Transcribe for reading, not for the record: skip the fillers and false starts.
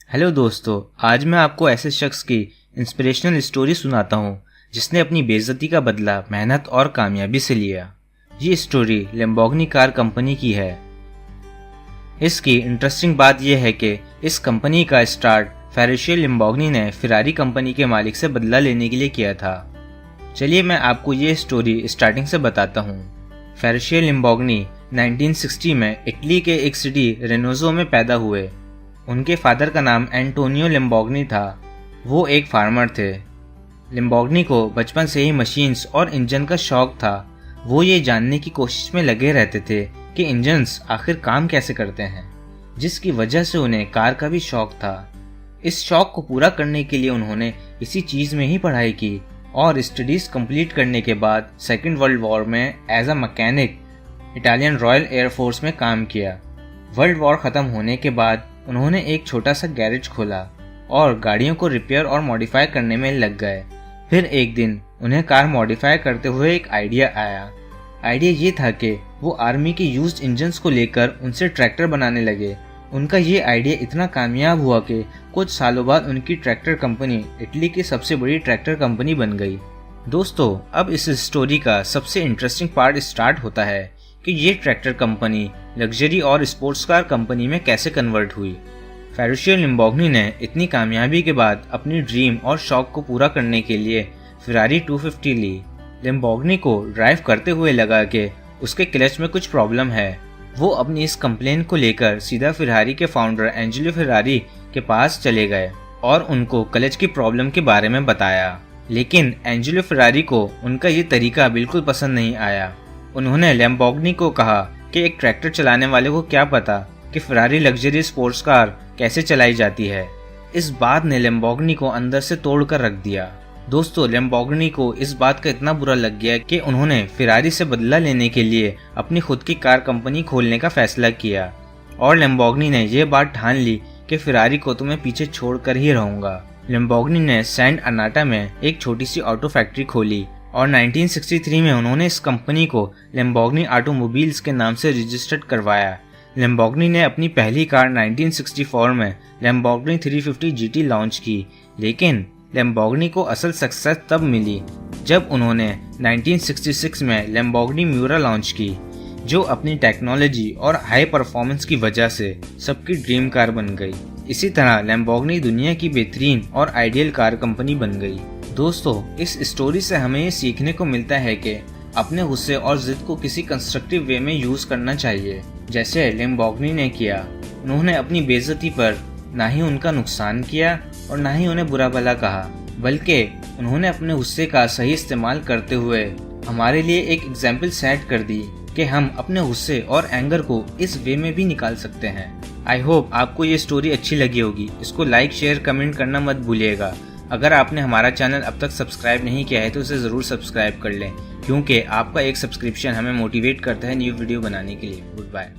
Hello दोस्तों, आज मैं आपको ऐसे शख्स की इंस्पिरेशनल स्टोरी सुनाता हूँ जिसने अपनी बेइज्जती का बदला मेहनत और कामयाबी से लिया। ये स्टोरी लैम्बोर्गिनी कार कंपनी की है। इसकी इंटरेस्टिंग बात यह है कि इस कंपनी का स्टार्ट फेरुचियो लैम्बोर्गिनी ने फेरारी कंपनी के मालिक से बदला लेने के लिए किया था। चलिए मैं आपको ये स्टोरी स्टार्टिंग से बताता हूँ। फेरुचियो लैम्बोर्गिनी 1960 में इटली के एक सिटी रेनोजो में पैदा हुए। उनके फादर का नाम एंटोनियो लैम्बोर्गिनी था। वो एक फार्मर थे। लैम्बोर्गिनी को बचपन से ही मशीन्स और इंजन का शौक था। वो ये जानने की कोशिश में लगे रहते थे कि इंजन्स आखिर काम कैसे करते हैं, जिसकी वजह से उन्हें कार का भी शौक था। इस शौक को पूरा करने के लिए उन्होंने इसी चीज़ में ही पढ़ाई की और स्टडीज़ कंप्लीट करने के बाद सेकेंड वर्ल्ड वॉर में as a mechanic Italian royal air force में काम किया। वर्ल्ड वॉर ख़त्म होने के बाद उन्होंने एक छोटा सा गैरेज खोला और गाड़ियों को रिपेयर और मॉडिफाई करने में लग गए। फिर एक दिन उन्हें कार मॉडिफाई करते हुए एक आइडिया आया। आइडिया ये था कि वो आर्मी के यूज्ड इंजन्स को लेकर उनसे ट्रैक्टर बनाने लगे। उनका ये आइडिया इतना कामयाब हुआ कि कुछ सालों बाद उनकी ट्रैक्टर कंपनी इटली की सबसे बड़ी ट्रैक्टर कंपनी बन गई। दोस्तों, अब इस स्टोरी का सबसे इंटरेस्टिंग पार्ट स्टार्ट होता है कि ये ट्रैक्टर कंपनी लग्जरी और स्पोर्ट्स कार कंपनी में कैसे कन्वर्ट हुई। फेरुचियो लैम्बोर्गिनी ने इतनी कामयाबी के बाद अपनी ड्रीम और शौक को पूरा करने के लिए फेरारी 250 ली। लैम्बोर्गिनी को ड्राइव करते हुए लगा कि उसके क्लच में कुछ प्रॉब्लम है। वो अपनी इस कंप्लेन को लेकर सीधा फेरारी के फाउंडर एंजेलो फेरारी के पास चले गए और उनको क्लच की प्रॉब्लम के बारे में बताया। लेकिन एंजेलो फेरारी को उनका ये तरीका बिल्कुल पसंद नहीं आया। उन्होंने लैम्बोर्गिनी को कहा कि एक ट्रैक्टर चलाने वाले को क्या पता कि फेरारी लग्जरी स्पोर्ट्स कार कैसे चलाई जाती है। इस बात ने लैम्बोर्गिनी को अंदर से तोड़ कर रख दिया। दोस्तों, लैम्बोर्गिनी को इस बात का इतना बुरा लग गया कि उन्होंने फेरारी से बदला लेने के लिए अपनी खुद की कार कंपनी खोलने का फैसला किया और लैम्बोर्गिनी ने यह बात ठान ली कि फेरारी को तो मैं पीछे छोड़ कर ही रहूंगा। लैम्बोर्गिनी ने सैंट अनाटा में एक छोटी सी ऑटो फैक्ट्री खोली और 1963 में उन्होंने इस कंपनी को लैम्बोर्गिनी ऑटोमोबाइल्स के नाम से रजिस्टर्ड करवाया। लैम्बोर्गिनी ने अपनी पहली कार 1964 में लैम्बोर्गिनी 350 GT लॉन्च की। लेकिन लैम्बोर्गिनी को असल सक्सेस तब मिली जब उन्होंने 1966 में लैम्बोर्गिनी म्यूरा लॉन्च की, जो अपनी टेक्नोलॉजी और हाई परफॉर्मेंस की वजह से सबकी ड्रीम कार बन गई। इसी तरह लैम्बोर्गिनी दुनिया की बेहतरीन और आइडियल कार कंपनी बन गई। दोस्तों, इस स्टोरी से हमें ये सीखने को मिलता है कि अपने गुस्से और जिद को किसी कंस्ट्रक्टिव वे में यूज करना चाहिए, जैसे लैम्बोर्गिनी ने किया। उन्होंने अपनी बेइज्जती पर ना ही उनका नुकसान किया और ना ही उन्हें बुरा भला कहा, बल्कि उन्होंने अपने गुस्से का सही इस्तेमाल करते हुए हमारे लिए एक एग्जाम्पल सेट कर दी कि हम अपने गुस्से और एंगर को इस वे में भी निकाल सकते हैं। आई होप आपको ये स्टोरी अच्छी लगी होगी। इसको लाइक, शेयर, कमेंट करना मत भूलिएगा। अगर आपने हमारा चैनल अब तक सब्सक्राइब नहीं किया है तो उसे ज़रूर सब्सक्राइब कर लें, क्योंकि आपका एक सब्सक्रिप्शन हमें मोटिवेट करता है न्यू वीडियो बनाने के लिए। Good bye.